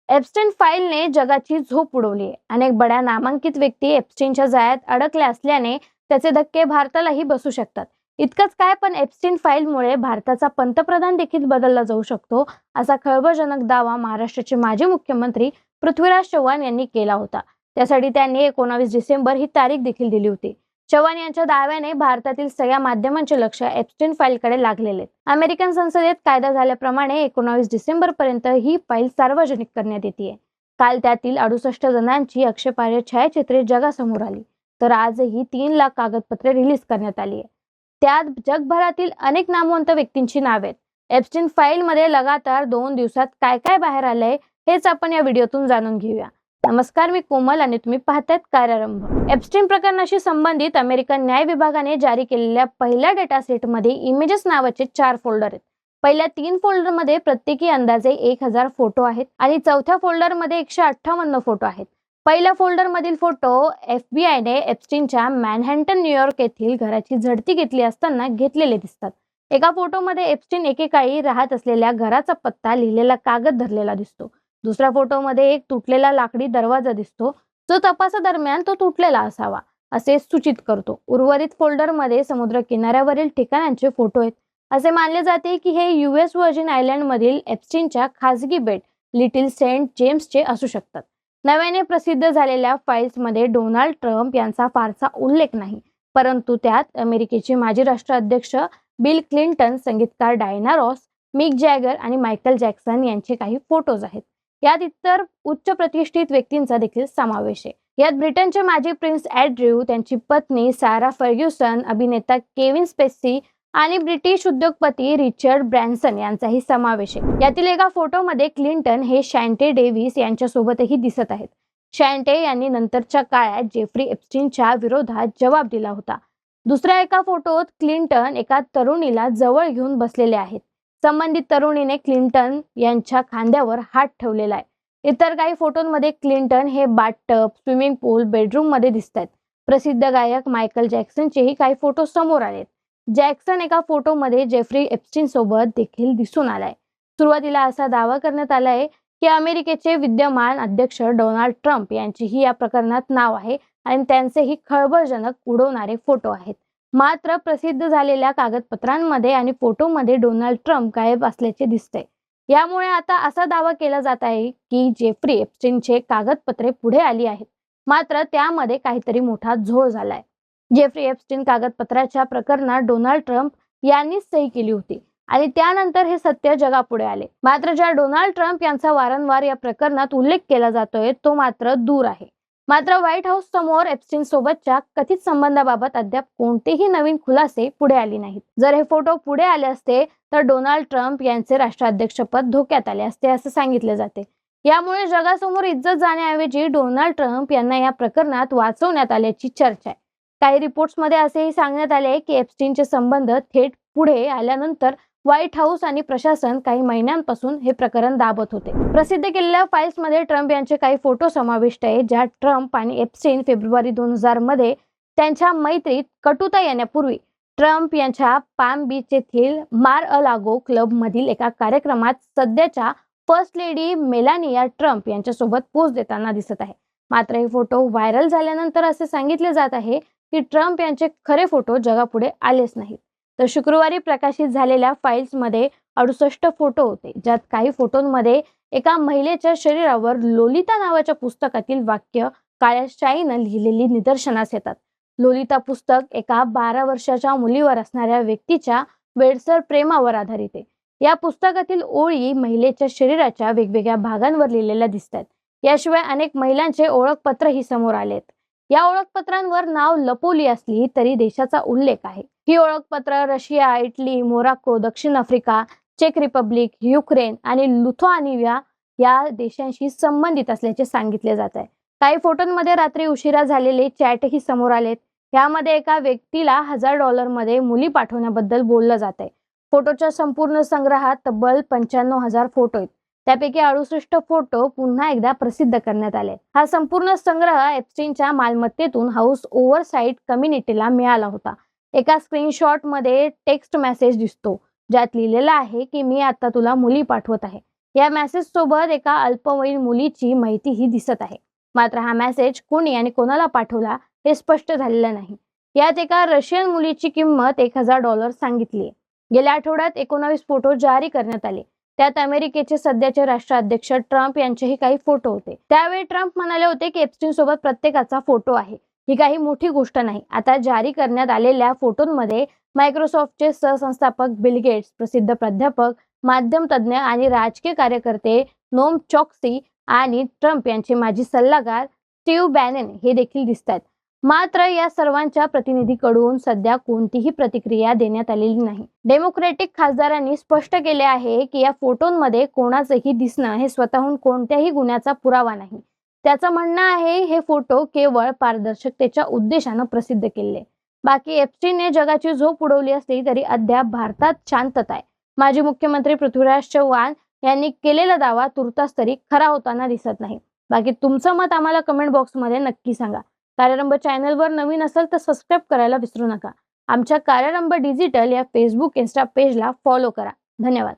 Epstein फाईलने जगाची झोप उडवली आहे. अनेक बड्या नामांकित व्यक्ती एप्स्टीनच्या जाळ्यात अडकल्या असल्याने त्याचे धक्के भारतालाही बसू शकतात. इतकंच काय, पण एप्स्टीन फाईलमुळे भारताचा पंतप्रधान देखील बदलला जाऊ शकतो, असा खळबळजनक दावा महाराष्ट्राचे माजी मुख्यमंत्री पृथ्वीराज चव्हाण यांनी केला होता. त्यासाठी त्यांनी 19 डिसेंबर ही तारीख देखील दिली होती. चव्हाण यांच्या दाव्याने भारतातील सगळ्या माध्यमांचे लक्ष एप्स्टीन फाईलकडे लागलेले. अमेरिकन संसदेत कायदा झाल्याप्रमाणे 19 डिसेंबर पर्यंत ही फाईल सार्वजनिक करण्यात येते. काल त्यातील 68 जणांची आक्षेपार्ह छायाचित्रे जगासमोर आली, तर आजही 3 लाख कागदपत्रे रिलीज करण्यात आली आहे. त्यात जगभरातील अनेक नामवंत व्यक्तींची नावे आहेत. एप्स्टीन फाईलमध्ये लगातार 2 दिवसात काय काय बाहेर आलंय हेच आपण या व्हिडिओतून जाणून घेऊया. नमस्कार, मी कोमल आणि तुम्ही पाहतायत कार्यारंभ. एप्स्टीन प्रकरणाशी संबंधित अमेरिकन न्याय विभागाने जारी केलेल्या पहिल्या डेटा सेटमध्ये इमेजेस नावाचे 4 फोल्डर आहेत. पहिल्या 3 फोल्डरमध्ये प्रत्येकी अंदाजे 1000 फोटो आहेत आणि चौथ्या फोल्डरमध्ये 158 फोटो आहेत. पहिल्या फोल्डरमधील फोटो FBI ने एप्स्टीनच्या मॅनहॅटन, न्यूयॉर्क येथील घराची झडती घेतली असताना घेतलेले दिसतात. एका फोटोमध्ये एप्स्टीन एकेकाळी राहत असलेल्या घराचा पत्ता लिहिलेला कागद धरलेला दिसतो. दुसऱ्या फोटोमध्ये एक तुटलेला लाकडी दरवाजा दिसतो, जो तपासादरम्यान तो तुटलेला असावा असे सूचित करतो. उर्वरित फोल्डरमध्ये समुद्र किनाऱ्यावरील ठिकाणांचे फोटो आहेत. असे मानले जाते की हे US व्हर्जिन आयलंडमधील एप्स्टीनच्या खासगी बेट लिटिल सेंट जेम्सचे असू शकतात. नव्याने प्रसिद्ध झालेल्या फाईल्समध्ये डोनाल्ड ट्रम्प यांचा फारसा उल्लेख नाही, परंतु त्यात अमेरिकेचे माजी राष्ट्राध्यक्ष बिल क्लिंटन, संगीतकार डायना रॉस, मिक जॅगर आणि मायकल जॅक्सन यांचे काही फोटोज आहेत. यात इतर उच्च प्रतिष्ठित व्यक्तींचा देखील समावेश आहे. यात ब्रिटनचे माजी प्रिन्स अँड्र्यू, त्यांची पत्नी सारा फर्ग्युसन, अभिनेता केविन स्पेसी आणि ब्रिटिश उद्योगपती रिचर्ड ब्रॅन्सन यांचाही समावेश आहे. यातील एका फोटोमध्ये क्लिंटन हे शॅन्टे डेव्हिस यांच्यासोबतही दिसत आहेत. शॅन्टे यांनी नंतरच्या काळात जेफ्री एप्स्टीनच्या विरोधात जबाब दिला होता. दुसऱ्या एका फोटोत क्लिंटन एका तरुणीला जवळ घेऊन बसलेले आहेत. संबंधित तरुणीने क्लिंटन यांच्या खांद्यावर हात ठेवलेला आहे. इतर काही फोटोंमध्ये क्लिंटन हे बाथटब, स्विमिंग पूल, बेडरूम मध्ये दिसत आहेत. प्रसिद्ध गायक मायकल जॅक्सनचेही काही फोटो समोर आलेत. जॅक्सन एका फोटोमध्ये जेफ्री एप्स्टीन सोबत देखील दिसून आलाय. सुरुवातीला असा दावा करण्यात आलाय की अमेरिकेचे विद्यमान अध्यक्ष डोनाल्ड ट्रम्प यांचेही या प्रकरणात नाव आहे आणि त्यांचेही खळबळजनक उडवणारे फोटो आहेत. मात्र प्रसिद्ध झालेल्या कागदपत्रांमध्ये आणि फोटोमध्ये डोनाल्ड ट्रम्प गायब असल्याचे दिसते. यामुळे आता असा दावा केला जात आहे की जेफ्री एप्स्टीनचे कागदपत्रे पुढे आली आहेत, मात्र त्यामध्ये काहीतरी मोठा झोळ झालाय. जेफ्री एप्स्टीन कागदपत्राच्या प्रकरणात डोनाल्ड ट्रम्प यांनीच सही केली होती आणि त्यानंतर हे सत्य जगापुढे आले. मात्र ज्या डोनाल्ड ट्रम्प यांचा वारंवार या प्रकरणात उल्लेख केला जातोय तो मात्र दूर आहे. मात्र व्हाईट हाऊस समोर एप्स्टीन सोबतच्या कथित संबंधाबाबत अद्याप कोणतेही नवीन खुलासे पुढे आले नाहीत. जर हे फोटो पुढे आले असते तर डोनाल्ड ट्रम्प यांचे राष्ट्राध्यक्षपद धोक्यात आले असते असे सांगितले जाते. यामुळे जगासमोर इज्जत जाण्याऐवजी डोनाल्ड ट्रम्प यांना या प्रकरणात वाचवण्यात आल्याची चर्चा आहे. काही रिपोर्ट्समध्ये असेही सांगण्यात आले की एप्स्टीनचे संबंध थेट पुढे आल्यानंतर व्हाईट हाऊस आणि प्रशासन काही महिन्यांपासून हे प्रकरण दाबत होते. प्रसिद्ध केलेल्या फाईल्समध्ये ट्रम्प यांचे काही फोटो समाविष्ट आहेत, ज्यात ट्रम्प आणि एप्स्टीन फेब्रुवारी 2000 मध्ये त्यांच्या मैत्रीत कटुता येण्यापूर्वी ट्रम्प यांच्या पाम बीच येथील मार अ लागो क्लब मधील एका कार्यक्रमात सध्याच्या फर्स्ट लेडी मेलानिया ट्रम्प यांच्यासोबत पोज देताना दिसत आहे. मात्र हे फोटो व्हायरल झाल्यानंतर असे सांगितले जात आहे की ट्रम्प यांचे खरे फोटो जगापुढे आलेच नाहीत. तर शुक्रवारी प्रकाशित झालेल्या फाईल्समध्ये 68 फोटो होते, ज्यात काही फोटोंमध्ये एका महिलेच्या शरीरावर लोलिता नावाच्या पुस्तकातील वाक्य काळ्या शाईनं लिहिलेली निदर्शनास येतात. लोलिता पुस्तक एका 12 वर्षाच्या मुलीवर असणाऱ्या व्यक्तीच्या वेडसर प्रेमावर आधारित आहे. या पुस्तकातील ओळी महिलेच्या शरीराच्या वेगवेगळ्या भागांवर लिहिलेल्या दिसतात. याशिवाय अनेक महिलांचे ओळखपत्रही समोर आलेत. या ओळखपत्रांवर नाव लपवली असली तरी देशाचा उल्लेख आहे. ही ओळखपत्र रशिया, इटली, मोराको, दक्षिण आफ्रिका, चेक रिपब्लिक, युक्रेन आणि लिथुआनिया या देशांशी संबंधित असल्याचे सांगितले जात आहे. काही फोटोंमध्ये रात्री उशिरा झालेले चॅटही समोर आलेत. यामध्ये एका व्यक्तीला $1000 मध्ये मुली पाठवण्याबद्दल बोललं जात आहे. फोटोच्या संपूर्ण संग्रहात तब्बल 95,000 फोटो आहेत. त्यापैकी 68 फोटो पुन्हा एकदा प्रसिद्ध करण्यात आले. हा संपूर्ण संग्रह एप्स्टीनच्या मालमत्तेतून हाऊस ओव्हरसाईट कम्युनिटीला मिळाला होता. एका स्क्रीनशॉट मध्ये टेक्स्ट मेसेज दिसतो, ज्यात लिहिलेला आहे की मी आता तुला मुली पाठवत आहे. या मेसेज सोबत एका अल्पवयीन मुलीची माहितीही दिसत आहे. मात्र हा मेसेज कोणी आणि कोणाला पाठवला हे स्पष्ट झालेलं नाही. यात एका रशियन मुलीची किंमत $1000 सांगितली आहे. गेल्या आठवड्यात 19 फोटो जारी करण्यात आले. त्यात अमेरिकेचे सध्याचे राष्ट्राध्यक्ष ट्रम्प यांचेही काही फोटो होते. त्यावेळी ट्रम्प म्हणाले होते की एप्स्टीन सोबत प्रत्येकाचा फोटो आहे. ही काही मोठी गोष्ट नाही. आता जारी करण्यात आलेल्या फोटोंमध्ये मायक्रोसॉफ्टचे सहसंस्थापक बिल गेट्स, प्रसिद्ध प्राध्यापक, माध्यम तज्ज्ञ आणि राजकीय कार्यकर्ते नोम चॉक्सी आणि ट्रम्प यांचे माजी सल्लागार स्टीव्ह बॅनन हे देखील दिसतात. मात्र या सर्वांच्या प्रतिनिधीकडून सध्या कोणतीही प्रतिक्रिया देण्यात आलेली नाही. डेमोक्रॅटिक खासदारांनी स्पष्ट केले आहे की या फोटोंमध्ये कोणाचंही दिसणं हे स्वतःहून कोणत्याही गुन्ह्याचा पुरावा नाही. त्याचं म्हणणं आहे हे फोटो केवळ पारदर्शकतेच्या उद्देशानं प्रसिद्ध केले. बाकी एप्स्टीनने जगाची झोप उडवली असली तरी अद्याप भारतात शांतता आहे. माजी मुख्यमंत्री पृथ्वीराज चव्हाण यांनी केलेला दावा तुर्तास तरी खरा होताना दिसत नाही. बाकी तुमचं मत आम्हाला कमेंट बॉक्समध्ये नक्की सांगा. कार्यरंभ चॅनलवर नवीन असेल तर सबस्क्राईब करायला विसरू नका. आमच्या कार्यरंभ डिजिटल या फेसबुक, इन्स्टा पेजला फॉलो करा. धन्यवाद.